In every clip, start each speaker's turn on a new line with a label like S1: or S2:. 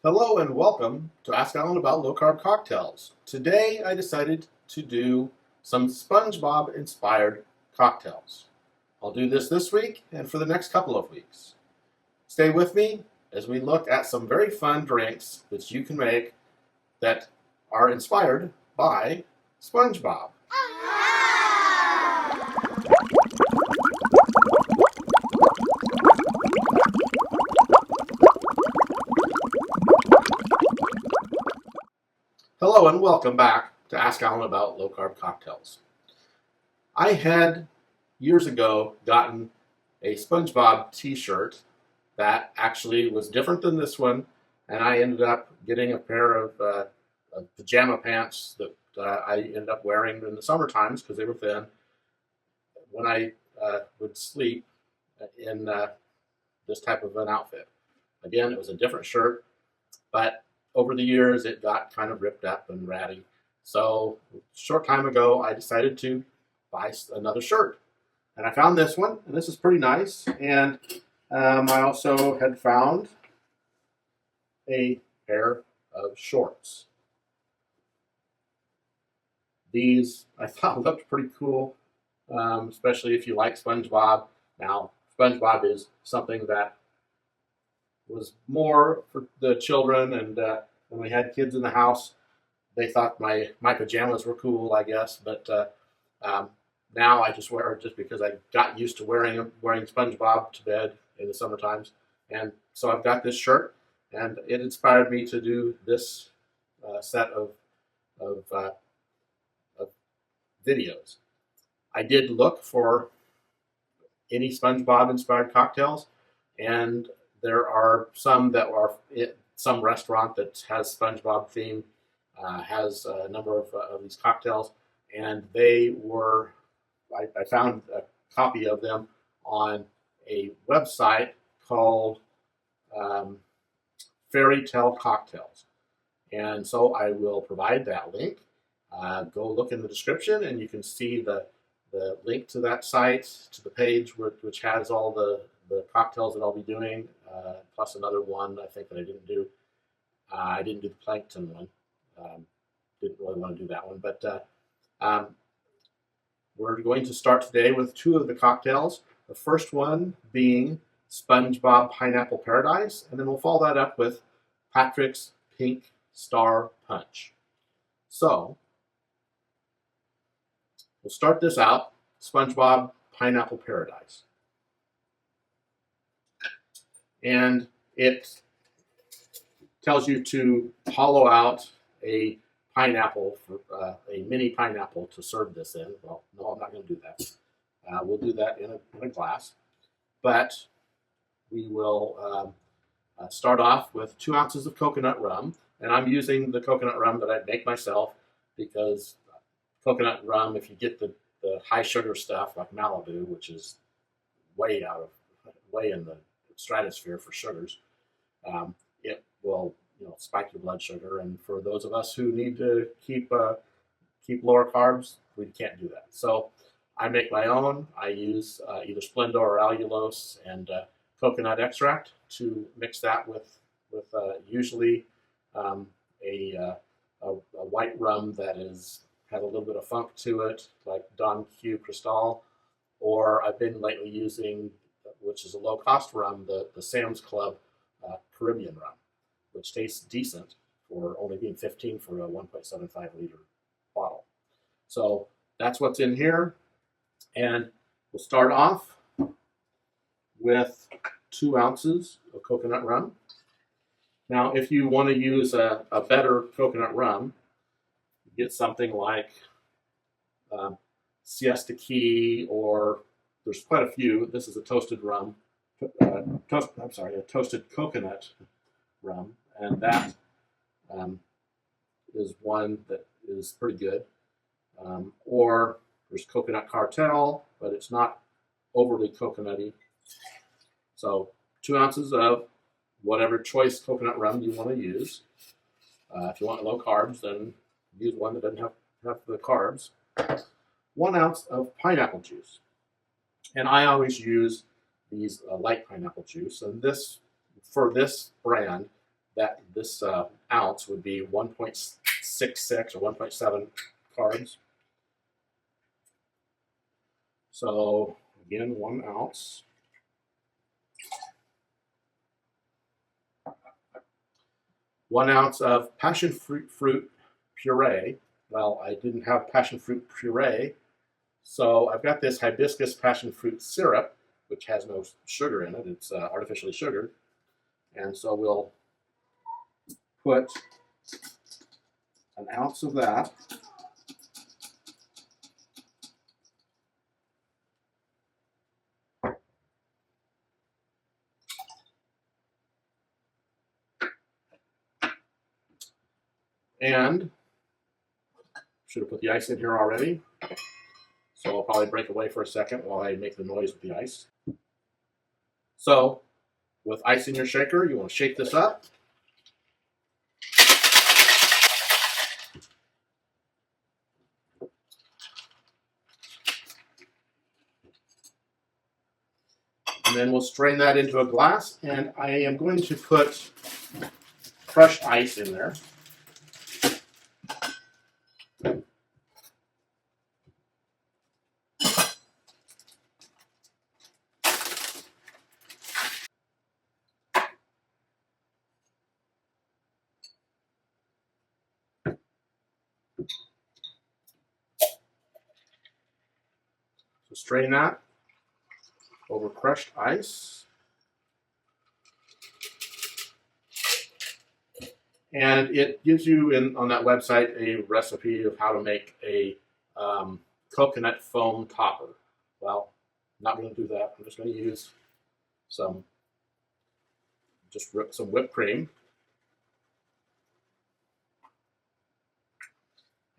S1: Hello and welcome to Ask Alan About Low Carb Cocktails. Today I decided to do some SpongeBob inspired cocktails. I'll do this week and for the next couple of weeks. Stay with me as we look at some very fun drinks that you can make that are inspired by SpongeBob. Hello and welcome back to Ask Alan About Low Carb Cocktails. I had years ago gotten a SpongeBob t-shirt that actually was different than this one, and I ended up getting a pair of pajama pants that I ended up wearing in the summer times because they were thin when I would sleep in this type of an outfit. Again, it was a different shirt, but over the years, it got kind of ripped up and ratty. So a short time ago, I decided to buy another shirt. And I found this one, and this is pretty nice. And I also had found a pair of shorts. These I thought looked pretty cool, especially if you like SpongeBob. Now, SpongeBob is something that was more for the children, and when we had kids in the house, they thought my pajamas were cool, I guess. But now I just wear it just because I got used to wearing SpongeBob to bed in the summer times, and so I've got this shirt, and it inspired me to do this set of videos. I did look for any SpongeBob inspired cocktails, and there are some that are some restaurant that has SpongeBob theme, has a number of these cocktails, and they were, I found a copy of them on a website called Fairy Tale Cocktails. And so I will provide that link. Go look in the description and you can see the link to that site, to the page which has all the cocktails that I'll be doing, plus another one I think that I didn't do. I didn't do the plankton one. Didn't really want to do that one. But we're going to start today with two of the cocktails. The first one being Spongebob Pineapple Paradise, and then we'll follow that up with Patrick's Pink Star Punch. So, we'll start this out, Spongebob Pineapple Paradise. And it tells you to hollow out a pineapple, a mini pineapple to serve this in. Well, no, I'm not going to do that. We'll do that in a glass. But we will start off with 2 ounces of coconut rum. And I'm using the coconut rum that I make myself because coconut rum, if you get the high sugar stuff like Malibu, which is way in the stratosphere for sugars, it will spike your blood sugar, and for those of us who need to keep lower carbs, we can't do that. So I make my own. I use either Splenda or allulose and coconut extract to mix that with usually a white rum that has a little bit of funk to it, like Don Q Cristal, or I've been lately using, which is a low-cost rum, the Sam's Club Caribbean rum, which tastes decent for only being $15 for a 1.75 liter bottle. So that's what's in here, and we'll start off with 2 ounces of coconut rum. Now, if you want to use a better coconut rum, get something like Siesta Key, or there's quite a few. This is a toasted rum, a toasted coconut rum, and that is one that is pretty good. Or there's Coconut Cartel, but it's not overly coconutty. So 2 ounces of whatever choice coconut rum you want to use. If you want low carbs, then use one that doesn't have the carbs. 1 ounce of pineapple juice. And I always use these Lite pineapple juice. And for this brand, that this ounce would be 1.66 or 1.7 carbs. So again, 1 ounce. One ounce of passion fruit puree. Well, I didn't have passion fruit puree, so I've got this hibiscus passion fruit syrup, which has no sugar in it. It's artificially sugared. And so we'll put an ounce of that. And should have put the ice in here already. So I'll probably break away for a second while I make the noise with the ice. So with ice in your shaker, you want to shake this up. And then we'll strain that into a glass, and I am going to put crushed ice in there. So strain that over crushed ice. And it gives you on that website a recipe of how to make a coconut foam topper. Well, I'm not going to do that. I'm just going to use some whipped cream.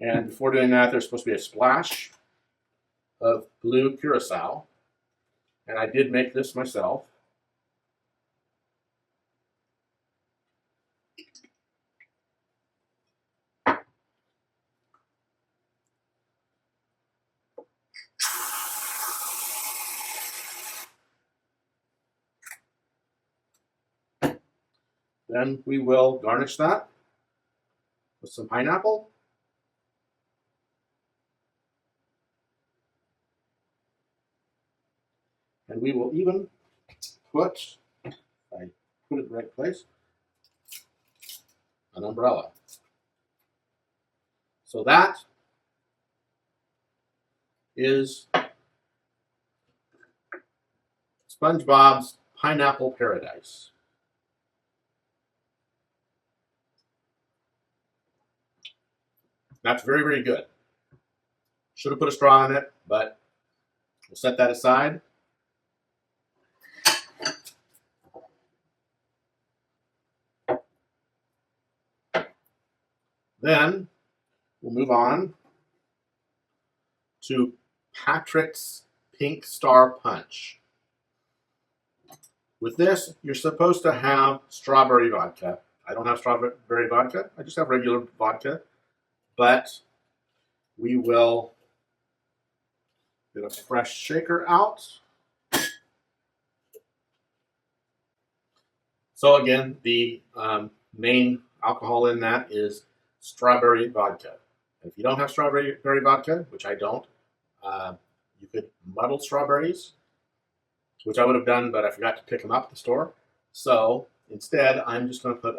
S1: And before doing that, there's supposed to be a splash of blue curaçao. And I did make this myself. Then we will garnish that with some pineapple. And we will even put, if I put it in the right place, an umbrella. So that is SpongeBob's Pineapple Paradise. That's very, very good. Should have put a straw in it, but we'll set that aside. Then we'll move on to Patrick's Pink Star Punch. With this, you're supposed to have strawberry vodka. I don't have strawberry vodka. I just have regular vodka. But we will get a fresh shaker out. So again, the main alcohol in that is strawberry vodka. If you don't have strawberry vodka, which I don't, you could muddle strawberries, which I would have done, but I forgot to pick them up at the store. So instead, I'm just going to put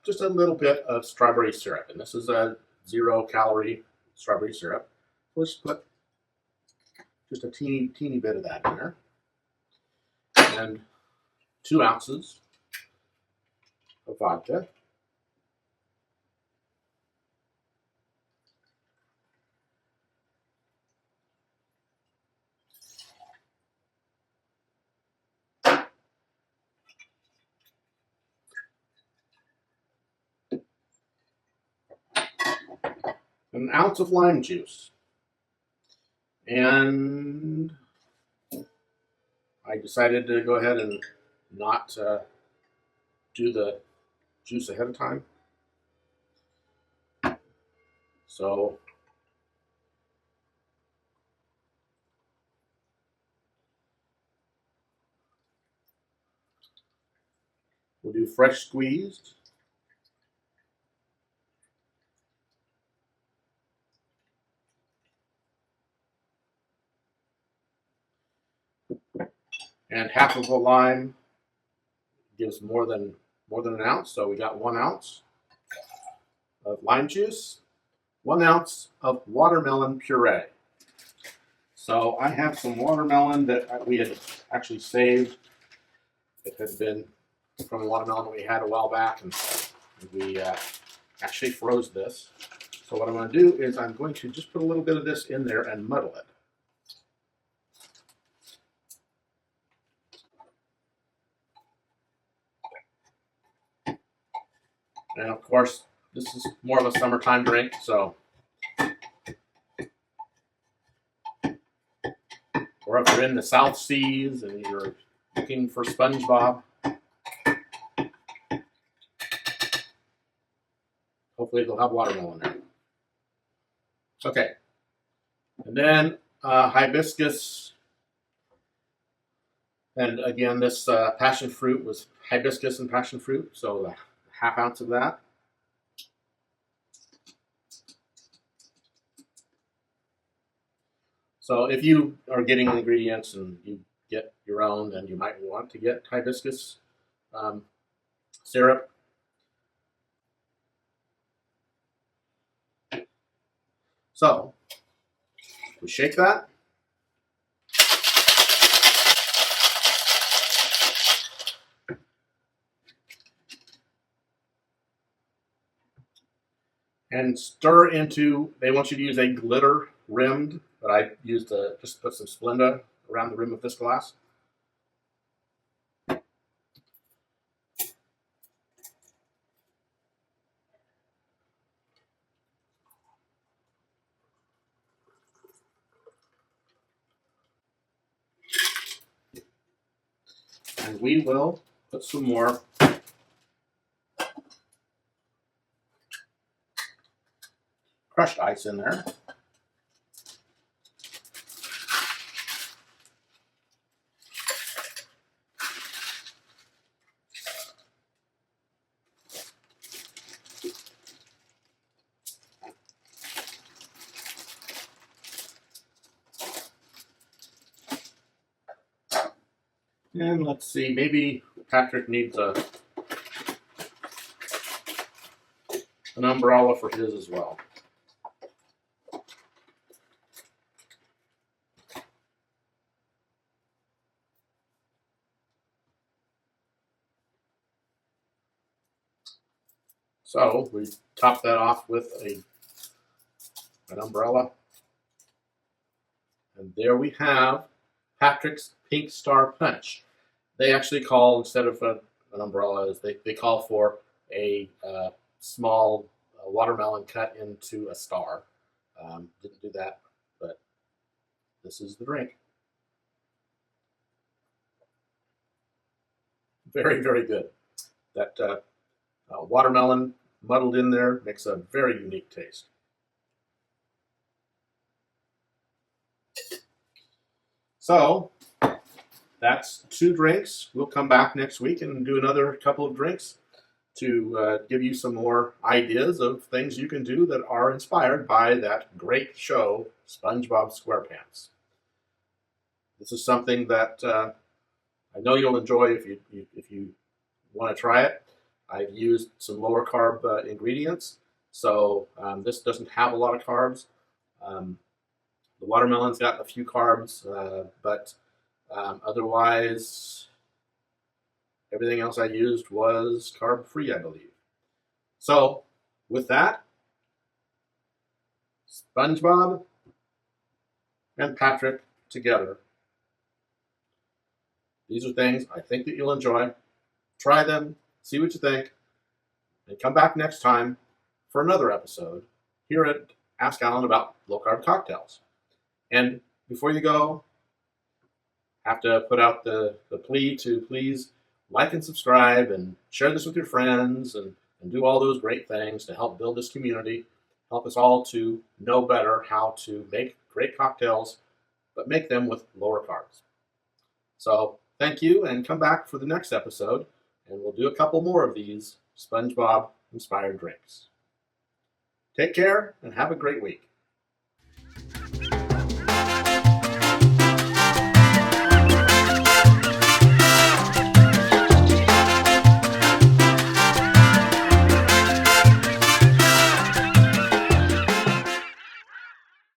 S1: just a little bit of strawberry syrup. And this is a 0-calorie strawberry syrup. Let's put just a teeny bit of that in there. And 2 ounces of vodka. An ounce of lime juice. And I decided to go ahead and not do the juice ahead of time. So we'll do fresh squeezed. And half of a lime gives more than an ounce, so we got 1 ounce of lime juice, 1 ounce of watermelon puree. So I have some watermelon that we had actually saved. It had been from the watermelon we had a while back, and we actually froze this. So what I'm going to do is I'm going to just put a little bit of this in there and muddle it. And of course, this is more of a summertime drink, so or if you're in the South Seas and you're looking for Spongebob, hopefully they'll have watermelon there. Okay, and then hibiscus, and again this passion fruit was hibiscus and passion fruit, so a half ounce of that. So if you are getting ingredients and you get your own, then you might want to get hibiscus syrup. So we shake that. And stir into, they want you to use a glitter rimmed, but I used just put some Splenda around the rim of this glass. And we will put some more crushed ice in there. And let's see, maybe Patrick needs an umbrella for his as well. So we top that off with an umbrella. And there we have Patrick's Pink Star Punch. They actually call, instead of an umbrella, they call for a small watermelon cut into a star. Didn't do that, but this is the drink. Very, very good. That watermelon muddled in there makes a very unique taste. So that's 2 drinks. We'll come back next week and do another couple of drinks to give you some more ideas of things you can do that are inspired by that great show, SpongeBob SquarePants. This is something that I know you'll enjoy if you want to try it. I've used some lower carb ingredients, so this doesn't have a lot of carbs. The watermelon's got a few carbs, but otherwise, everything else I used was carb-free, I believe. So, with that, SpongeBob and Patrick together. These are things I think that you'll enjoy. Try them, see what you think, and come back next time for another episode here at Ask Alan About Low Carb Cocktails. And before you go, I have to put out the plea to please like and subscribe and share this with your friends and do all those great things to help build this community, help us all to know better how to make great cocktails, but make them with lower carbs. So thank you, and come back for the next episode, and we'll do a couple more of these SpongeBob-inspired drinks. Take care, and have a great week.